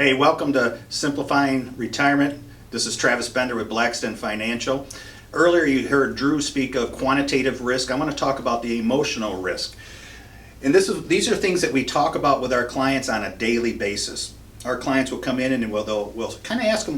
Hey, welcome to Simplifying Retirement. This is Travis Bender with Blackstone Financial. Earlier you heard Drew speak of quantitative risk. I want to talk about the emotional risk. And these are things that we talk about with our clients on a daily basis. Our clients will come in and we'll kind of ask them,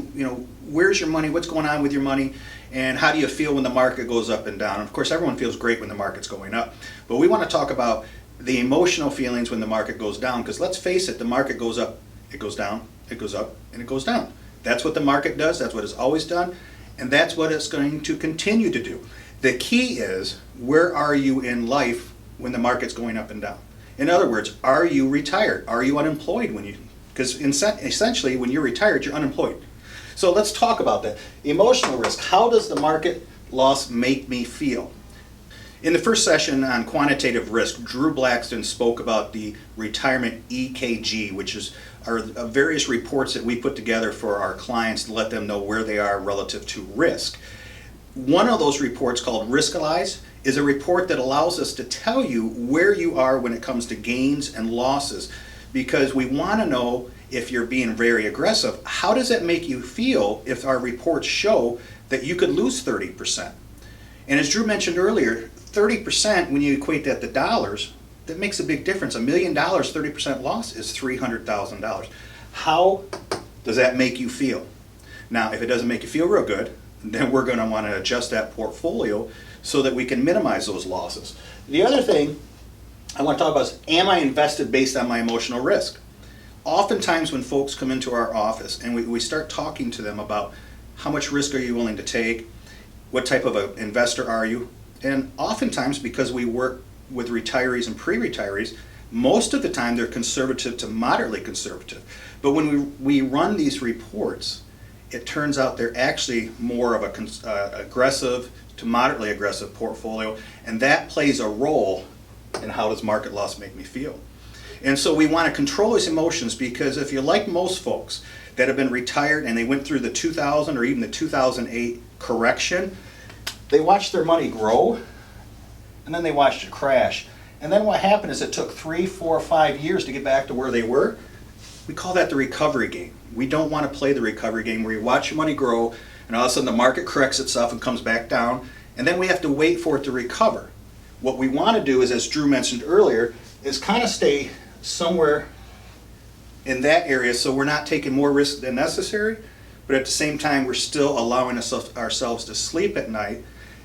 where's your money? What's going on with your money? And how do you feel when the market goes up and down? And of course, everyone feels great when the market's going up. But we want to talk about the emotional feelings when the market goes down, because let's face it, the market goes up, it goes down, it goes up, and it goes down. That's what the market does, that's what it's always done, and that's what it's going to continue to do. The key is, where are you in life when the market's going up and down? In other words, are you retired? Are you unemployed because essentially when you're retired, you're unemployed. So let's talk about that. Emotional risk. How does the market loss make me feel? In the first session on quantitative risk, Drew Blackstone spoke about the retirement EKG, which are various reports that we put together for our clients to let them know where they are relative to risk. One of those reports, called Riskalyze, is a report that allows us to tell you where you are when it comes to gains and losses, because we want to know if you're being very aggressive. How does it make you feel if our reports show that you could lose 30%? And as Drew mentioned earlier, 30%, when you equate that to dollars, that makes a big difference. $1 million, 30% loss is $300,000. How does that make you feel? Now, if it doesn't make you feel real good, then we're going to want to adjust that portfolio so that we can minimize those losses. The other thing I want to talk about is, am I invested based on my emotional risk? Oftentimes when folks come into our office and we start talking to them about how much risk are you willing to take, what type of an investor are you? And oftentimes, because we work with retirees and pre-retirees, most of the time they're conservative to moderately conservative. But when we run these reports, it turns out they're actually more of a aggressive to moderately aggressive portfolio, and that plays a role in how does market loss make me feel. And so we want to control these emotions, because if you're like most folks that have been retired and they went through the 2000 or even the 2008 correction, they watched their money grow and then they watched it crash. And then what happened is it took 3, 4, 5 years to get back to where they were. We call that the recovery game. We don't want to play the recovery game where you watch your money grow and all of a sudden the market corrects itself and comes back down, and then we have to wait for it to recover. What we want to do is, as Drew mentioned earlier, is kind of stay somewhere in that area so we're not taking more risk than necessary, but at the same time we're still allowing ourselves to sleep at night,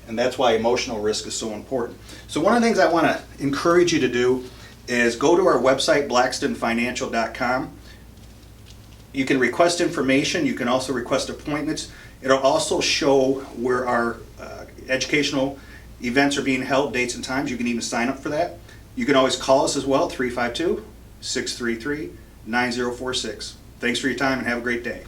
and that's why emotional risk is so important. So one of the things I want to encourage you to do is go to our website, blackstonefinancial.com. You can request information, you can also request appointments. It'll also show where our educational events are being held, dates and times. You can even sign up for that. You can always call us as well, 352-633-9046. Thanks for your time and have a great day.